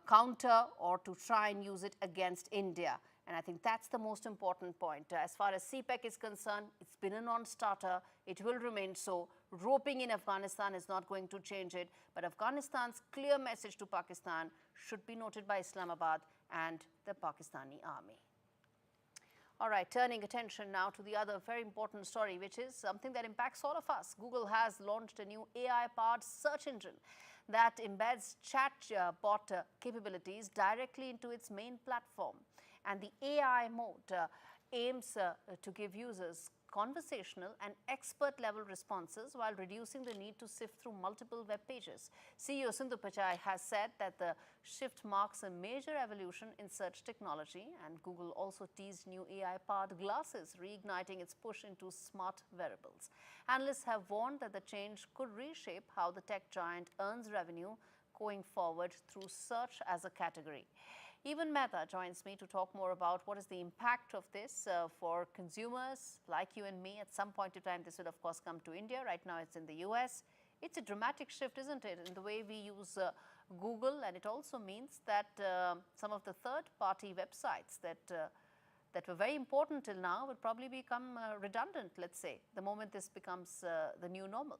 counter or to try and use it against India. And I think that's the most important point. As far as CPEC is concerned, it's been a non-starter. It will remain so. Roping in Afghanistan is not going to change it. But Afghanistan's clear message to Pakistan should be noted by Islamabad and the Pakistani army. All right, turning attention now to the other very important story, which is something that impacts all of us. Google has launched a new AI-powered search engine that embeds chatbot capabilities directly into its main platform. And the AI mode aims to give users conversational and expert-level responses while reducing the need to sift through multiple web pages. CEO Sindhu Pichai has said that the shift marks a major evolution in search technology, and Google also teased new AI-powered glasses, reigniting its push into smart wearables. Analysts have warned that the change could reshape how the tech giant earns revenue going forward through search as a category. Even Mehta joins me to talk more about what is the impact of this for consumers like you and me. At some point in time, this will, of course, come to India. Right now, it's in the US. It's a dramatic shift, isn't it, in the way we use Google. And it also means that some of the third-party websites that were very important till now will probably become redundant, let's say, the moment this becomes the new normal.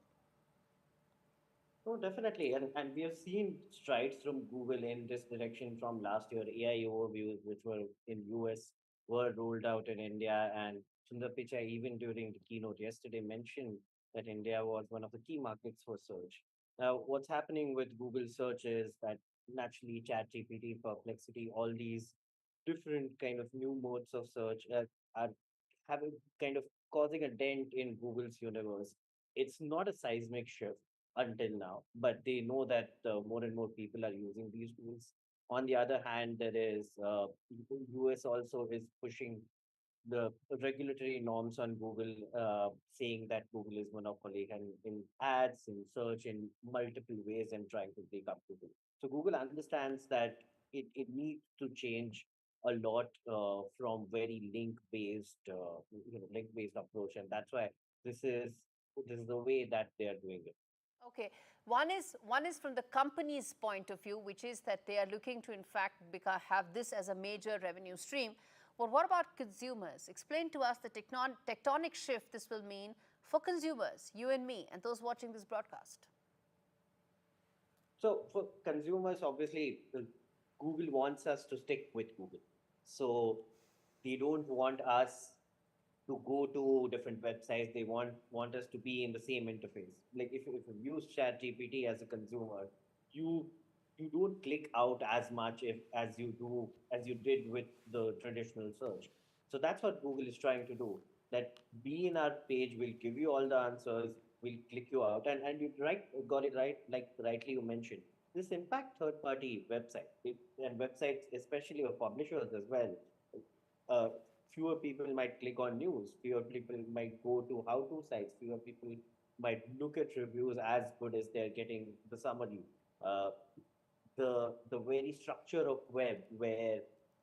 Oh, definitely. And we have seen strides from Google in this direction from last year. AI overviews, which were in US, were rolled out in India. And Sundar Pichai, even during the keynote yesterday, mentioned that India was one of the key markets for search. Now, what's happening with Google search is that naturally ChatGPT, Perplexity, all these different kind of new modes of search are having kind of causing a dent in Google's universe. It's not a seismic shift. until now, but they know that more and more people are using these tools. On the other hand, there is US also is pushing the regulatory norms on Google, saying that Google is monopoly and in ads, in search, in multiple ways, and trying to take up Google. So Google understands that it needs to change a lot from very link-based approach, and that's why this is the way that they are doing it. Okay, one is from the company's point of view, which is that they are looking to, in fact, have this as a major revenue stream. But what about consumers? Explain to us the tectonic shift this will mean for consumers, you and me, and those watching this broadcast. So for consumers, obviously, Google wants us to stick with Google. So they don't want us to go to different websites. They want us to be in the same interface. Like if you use ChatGPT as a consumer, you don't click out as much as you did with the traditional search. So that's what Google is trying to do. That be in our page, we'll give you all the answers, we'll click you out, and you got it right, like rightly you mentioned. This impact third-party websites and websites, especially of publishers as well. Fewer people might click on news, fewer people might go to how-to sites, fewer people might look at reviews as good as they're getting the summary. The very structure of web where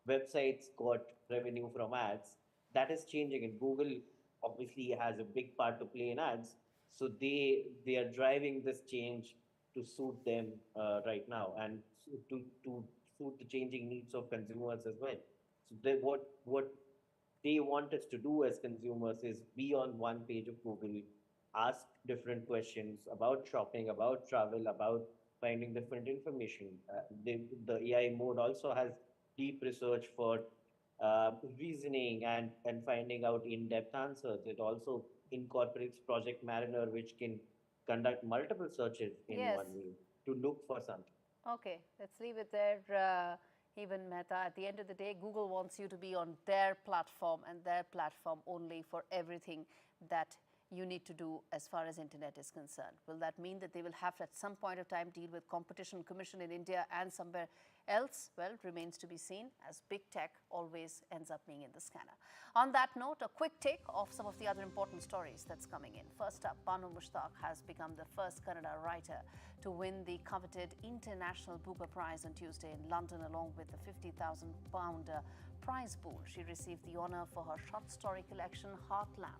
websites got revenue from ads, that is changing, and Google obviously has a big part to play in ads. So they are driving this change to suit them right now, and to suit the changing needs of consumers as well. So what they want us to do as consumers is be on one page of Google, ask different questions about shopping, about travel, about finding different information. The AI mode also has deep research for reasoning and finding out in-depth answers. It also incorporates Project Mariner, which can conduct multiple searches in one way to look for something. Okay, let's leave it there. Even Mehta, at the end of the day, Google wants you to be on their platform and their platform only for everything that you need to do as far as internet is concerned. Will that mean that they will have at some point of time deal with Competition Commission in India and somewhere else? Well, remains to be seen, as big tech always ends up being in the scanner. On that note, a quick take of some of the other important stories that's coming in. First up, Banu Mushtaq has become the first Kannada writer to win the coveted International Booker Prize on Tuesday in London, along with the £50,000 prize pool. She received the honour for her short story collection, Heart Lamp.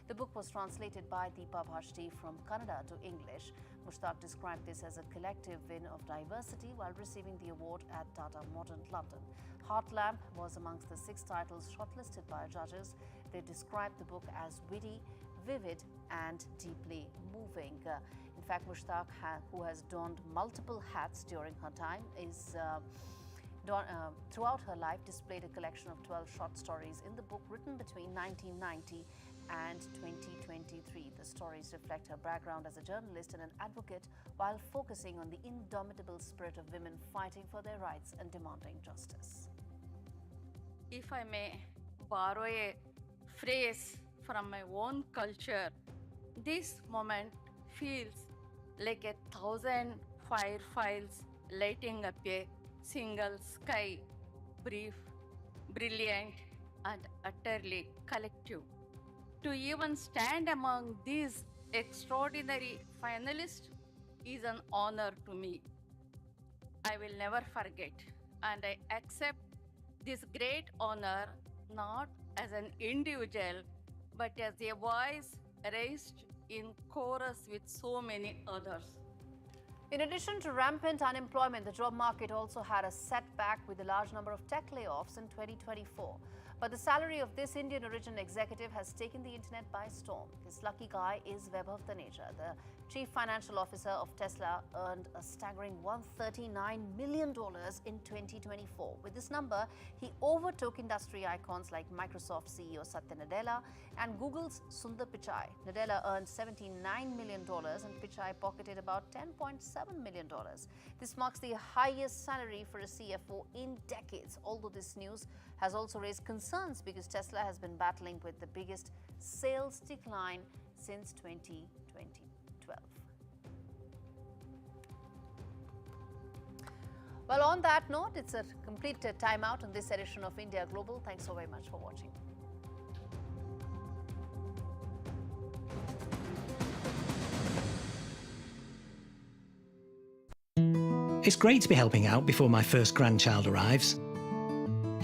The book was translated by Deepa Bhashti from Kannada to English. Mushtaq described this as a collective win of diversity while receiving the award at Tata Modern London. Heart Lamp was amongst the 6 titles shortlisted by judges. They described the book as witty, vivid and deeply moving. In fact, Mushtaq, who has donned multiple hats during her time, throughout her life displayed a collection of 12 short stories in the book written between 1990 and 2023. The stories reflect her background as a journalist and an advocate while focusing on the indomitable spirit of women fighting for their rights and demanding justice. If I may borrow a phrase from my own culture, this moment feels like 1,000 fireflies lighting up a single sky, brief, brilliant, and utterly collective. To even stand among these extraordinary finalists is an honor to me. I will never forget, and I accept this great honor not as an individual, but as a voice raised in chorus with so many others. In addition to rampant unemployment, the job market also had a setback with a large number of tech layoffs in 2024. But the salary of this Indian origin executive has taken the internet by storm. This lucky guy is Vaibhav Taneja. The chief financial officer of Tesla earned a staggering $139 million in 2024. With this number, he overtook industry icons like Microsoft CEO Satya Nadella and Google's Sundar Pichai. Nadella earned $79 million and Pichai pocketed about $10.7 million. This marks the highest salary for a CFO in decades, although this news has also raised concerns because Tesla has been battling with the biggest sales decline since 2012. Well, on that note, it's a complete timeout on this edition of India Global. Thanks so very much for watching. It's great to be helping out before my first grandchild arrives.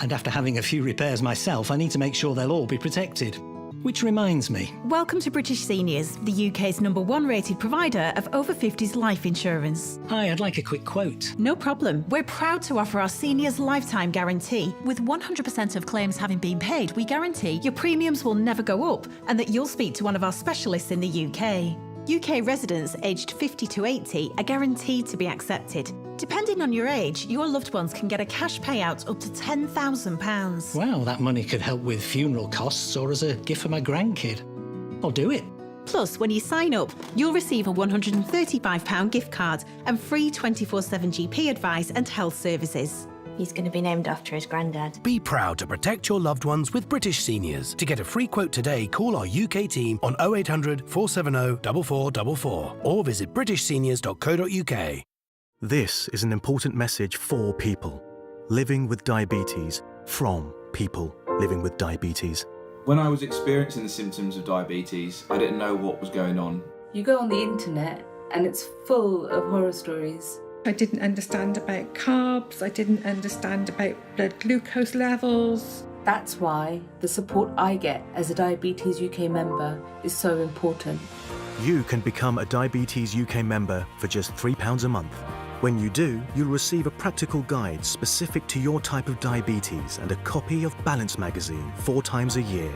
And after having a few repairs myself, I need to make sure they'll all be protected. Which reminds me. Welcome to British Seniors, the UK's #1 rated provider of over 50s life insurance. Hi, I'd like a quick quote. No problem. We're proud to offer our seniors lifetime guarantee. With 100% of claims having been paid, we guarantee your premiums will never go up and that you'll speak to one of our specialists in the UK. UK residents aged 50 to 80 are guaranteed to be accepted. Depending on your age, your loved ones can get a cash payout up to £10,000. Wow, that money could help with funeral costs or as a gift for my grandkid. I'll do it. Plus, when you sign up, you'll receive a £135 gift card and free 24/7 GP advice and health services. He's going to be named after his granddad. Be proud to protect your loved ones with British Seniors. To get a free quote today, call our UK team on 0800 470 4444 or visit britishseniors.co.uk. This is an important message for people living with diabetes, from people living with diabetes. When I was experiencing the symptoms of diabetes, I didn't know what was going on. You go on the internet and it's full of horror stories. I didn't understand about carbs, I didn't understand about blood glucose levels. That's why the support I get as a Diabetes UK member is so important. You can become a Diabetes UK member for just £3 a month. When you do, you'll receive a practical guide specific to your type of diabetes and a copy of Balance magazine 4 times a year.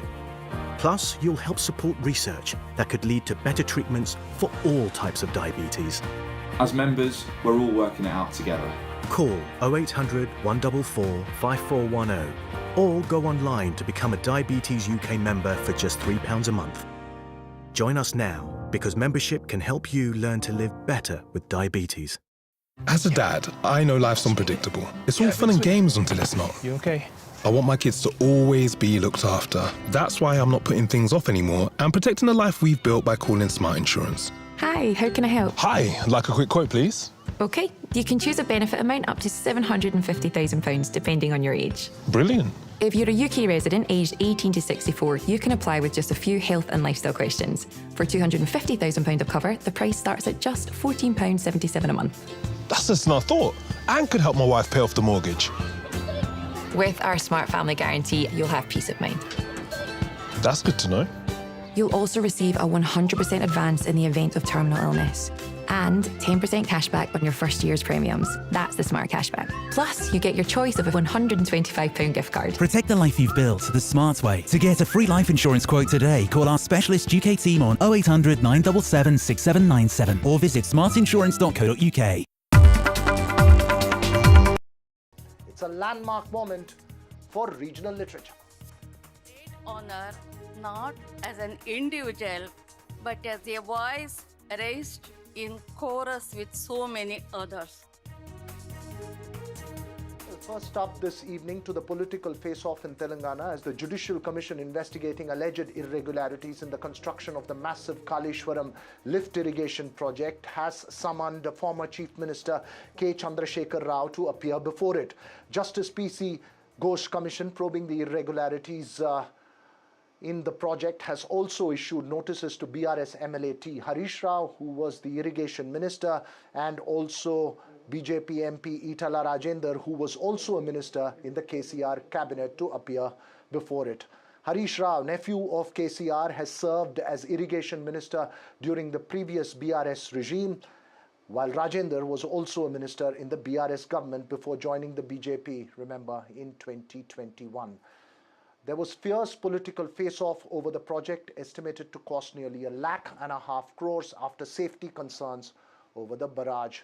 Plus, you'll help support research that could lead to better treatments for all types of diabetes. As members, we're all working it out together. Call 0800 144 5410 or go online to become a Diabetes UK member for just £3 a month. Join us now because membership can help you learn to live better with diabetes. As a dad, I know life's unpredictable. It's all fun and games until it's not. You okay? I want my kids to always be looked after. That's why I'm not putting things off anymore and protecting the life we've built by calling Smart Insurance. Hi, how can I help? Hi, I'd like a quick quote, please. OK, you can choose a benefit amount up to £750,000 depending on your age. Brilliant. If you're a UK resident aged 18 to 64, you can apply with just a few health and lifestyle questions. For £250,000 of cover, the price starts at just £14.77 a month. That's less than I thought, and could help my wife pay off the mortgage. With our Smart Family Guarantee, you'll have peace of mind. That's good to know. You'll also receive a 100% advance in the event of terminal illness and 10% cashback on your first year's premiums. That's the Smart Cashback. Plus, you get your choice of a £125 gift card. Protect the life you've built the smart way. To get a free life insurance quote today, call our specialist UK team on 0800 977 6797 or visit smartinsurance.co.uk. It's a landmark moment for regional literature. Honor not as an individual, but as a voice raised in chorus with so many others. First up this evening to the political face-off in Telangana as the Judicial Commission investigating alleged irregularities in the construction of the massive Kaleshwaram lift irrigation project has summoned former Chief Minister K. Chandrasekhar Rao to appear before it. Justice P.C. Ghosh Commission probing the irregularities in the project has also issued notices to BRS MLA T. Harish Rao, who was the irrigation minister, and also BJP MP Itala Rajender, who was also a minister in the KCR cabinet, to appear before it. Harish Rao, nephew of KCR, has served as irrigation minister during the previous BRS regime, while Rajender was also a minister in the BRS government before joining the BJP, remember, in 2021. There was fierce political face-off over the project, estimated to cost nearly £1.5 lakh after safety concerns over the barrage